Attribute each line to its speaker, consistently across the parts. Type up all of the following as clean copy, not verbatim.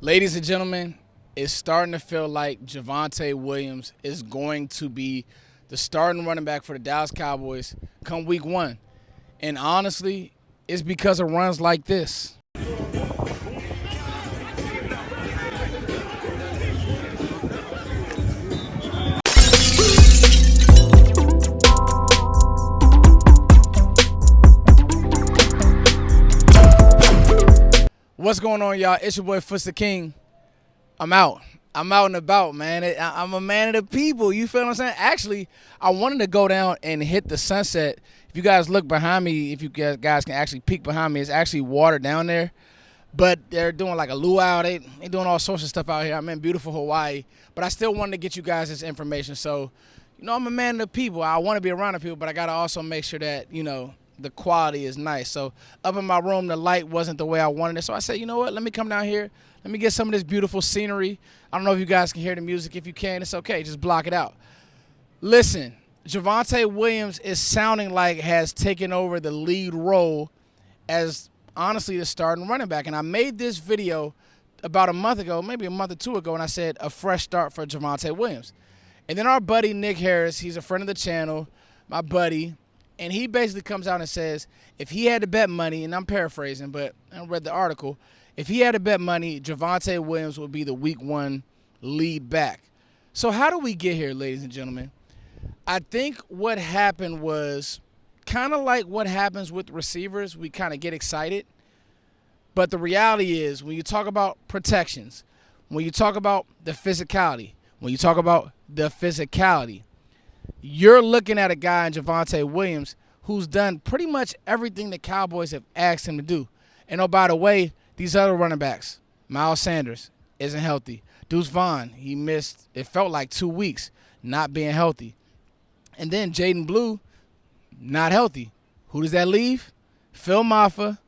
Speaker 1: Ladies and gentlemen, it's starting to feel like Javonte Williams is going to be the starting running back for the Dallas Cowboys come week one. And honestly, it's because of runs like this. What's going on, y'all? It's your boy Foots the King. I'm out and about, man. I'm a man of the people. You feel what I'm saying? Actually, I wanted to go down and hit the sunset. If you guys look behind me, if you guys can actually peek behind me, it's actually water down there. But they're doing like a luau. They doing all sorts of stuff out here. I'm in beautiful Hawaii. But I still wanted to get you guys this information. So, I'm a man of the people. I want to be around the people, but I got to also make sure that, the quality is nice. So up in my room, the light wasn't the way I wanted it. So I said, you know what? Let me come down here. Let me get some of this beautiful scenery. I don't know if you guys can hear the music. If you can, it's okay. Just block it out. Listen, Javonte Williams is sounding like has taken over the lead role as, honestly, the starting running back. And I made this video about a month ago, maybe a month or two ago, and I said a fresh start for Javonte Williams. And then our buddy Nick Harris, he's a friend of the channel, my buddy, and he basically comes out and says if he had to bet money, and I'm paraphrasing, but I read the article, if he had to bet money, Javonte Williams would be the week one lead back. So how do we get here, ladies and gentlemen? I think what happened was kind of like what happens with receivers. We kind of get excited. But the reality is when you talk about protections, when you talk about the physicality, you're looking at a guy in Javonte Williams who's done pretty much everything the Cowboys have asked him to do. And, oh, by the way, these other running backs, Miles Sanders isn't healthy. Deuce Vaughn, he missed, it felt like 2 weeks, not being healthy. And then Jaden Blue, not healthy. Who does that leave? Phil Maffa,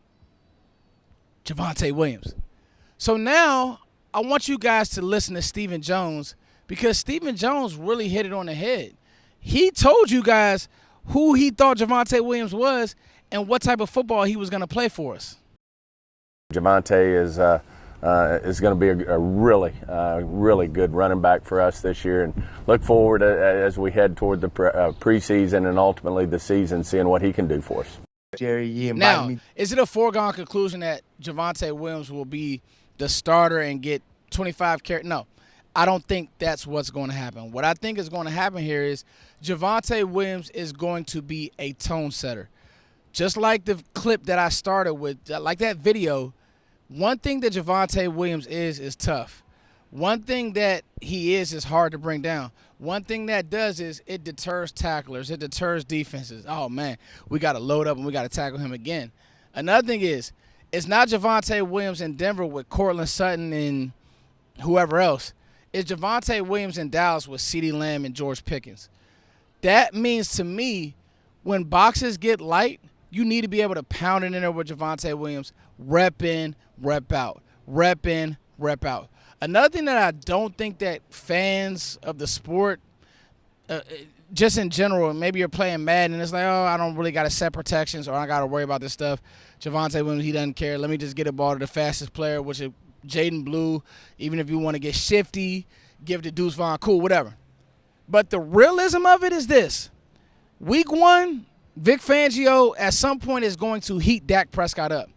Speaker 1: Javonte Williams. So now I want you guys to listen to Stephen Jones because Stephen Jones really hit it on the head. He told you guys who he thought Javonte Williams was and what type of football he was going to play for us.
Speaker 2: Javonte is going to be a really good running back for us this year, and look forward as we head toward the preseason and ultimately the season, seeing what he can do for us.
Speaker 3: Jerry,
Speaker 1: now, is it a foregone conclusion that Javonte Williams will be the starter and get 25 carries? No. I don't think that's what's going to happen. What I think is going to happen here is Javonte Williams is going to be a tone setter. Just like the clip that I started with, like that video, one thing that Javonte Williams is tough. One thing that he is hard to bring down. One thing that does is it deters tacklers. It deters defenses. Oh, man, we got to load up and we got to tackle him again. Another thing is it's not Javonte Williams in Denver with Cortland Sutton and whoever else. It's Javonte Williams in Dallas with CeeDee Lamb and George Pickens. That means to me, when boxes get light, you need to be able to pound it in there with Javonte Williams, rep in, rep out, rep in, rep out. Another thing that I don't think that fans of the sport, just in general, maybe you're playing Madden and it's like, oh, I don't really got to set protections or I got to worry about this stuff. Javonte Williams, he doesn't care. Let me just get a ball to the fastest player, which is Jaden Blue. Even if you want to get shifty, give it to Deuce Vaughn, cool, whatever. But the realism of it is this. Week one, Vic Fangio at some point is going to heat Dak Prescott up.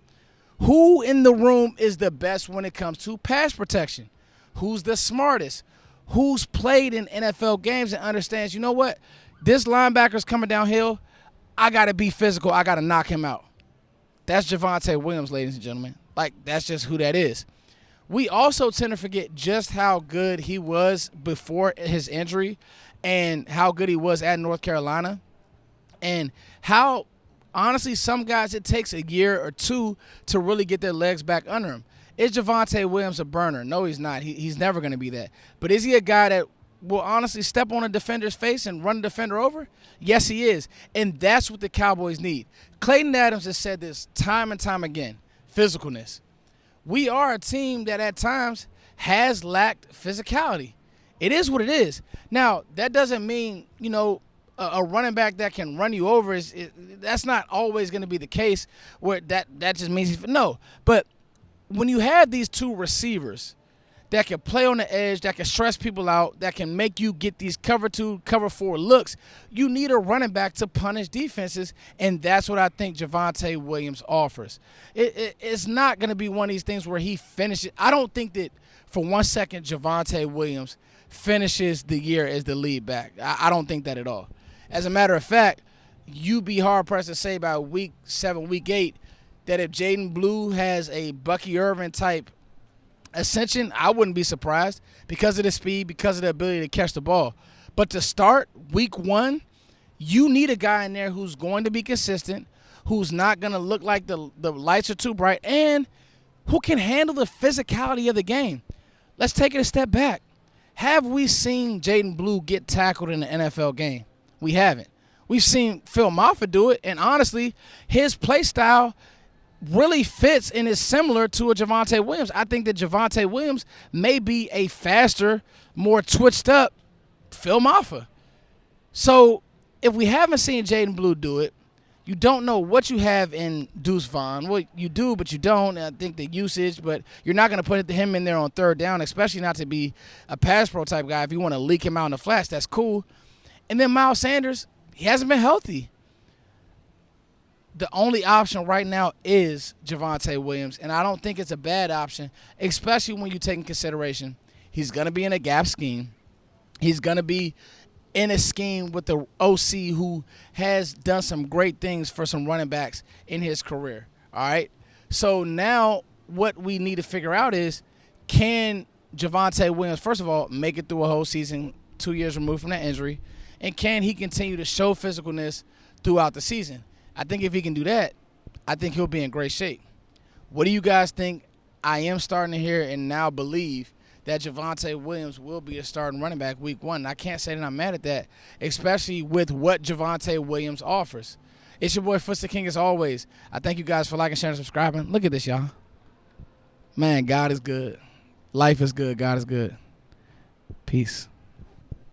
Speaker 1: Who in the room is the best when it comes to pass protection? Who's the smartest? Who's played in NFL games and understands, you know what? This linebacker's coming downhill. I got to be physical. I got to knock him out. That's Javonte Williams, ladies and gentlemen. Like, that's just who that is. We also tend to forget just how good he was before his injury and how good he was at North Carolina and how, honestly, some guys it takes a year or two to really get their legs back under him. Is Javonte Williams a burner? No, he's not. He's never going to be that. But is he a guy that will honestly step on a defender's face and run a defender over? Yes, he is. And that's what the Cowboys need. Clayton Adams has said this time and time again, physicalness. We are a team that at times has lacked physicality. It is what it is. Now, that doesn't mean, a running back that can run you over. That's not always going to be the case where that just means – no. But when you have these two receivers that can play on the edge, that can stress people out, that can make you get these cover 2, cover 4 looks. You need a running back to punish defenses, and that's what I think Javonte Williams offers. It's not going to be one of these things where he finishes. I don't think that for 1 second Javonte Williams finishes the year as the lead back. I don't think that at all. As a matter of fact, you'd be hard-pressed to say by week 7, week 8, that if Jaden Blue has a Bucky Irvin type ascension, I wouldn't be surprised because of the speed, because of the ability to catch the ball. But to start week 1, you need a guy in there who's going to be consistent, who's not going to look like the lights are too bright, and who can handle the physicality of the game. Let's take it a step back. Have we seen Jaden Blue get tackled in the NFL game? We haven't. We've seen Phil Maffa do it, and honestly, his play style really fits and is similar to a Javonte Williams. I think that Javonte Williams may be a faster, more twitched up Phil Maffa. So if we haven't seen Jaden Blue do it, you don't know what you have in Deuce Vaughn. Well, you do, but you don't. I think the usage, but you're not going to put him in there on 3rd down, especially not to be a pass pro type guy. If you want to leak him out in the flash, that's cool. And then Miles Sanders, he hasn't been healthy. The only option right now is Javonte Williams, and I don't think it's a bad option, especially when you take in consideration he's going to be in a gap scheme. He's going to be in a scheme with the OC who has done some great things for some running backs in his career, all right? So now what we need to figure out is, can Javonte Williams, first of all, make it through a whole season 2 years removed from that injury, and can he continue to show physicalness throughout the season? I think if he can do that, I think he'll be in great shape. What do you guys think? I am starting to hear and now believe that Javonte Williams will be a starting running back week 1. And I can't say that I'm mad at that, especially with what Javonte Williams offers. It's your boy Foots the King as always. I thank you guys for liking, sharing, and subscribing. Look at this, y'all. Man, God is good. Life is good. God is good. Peace.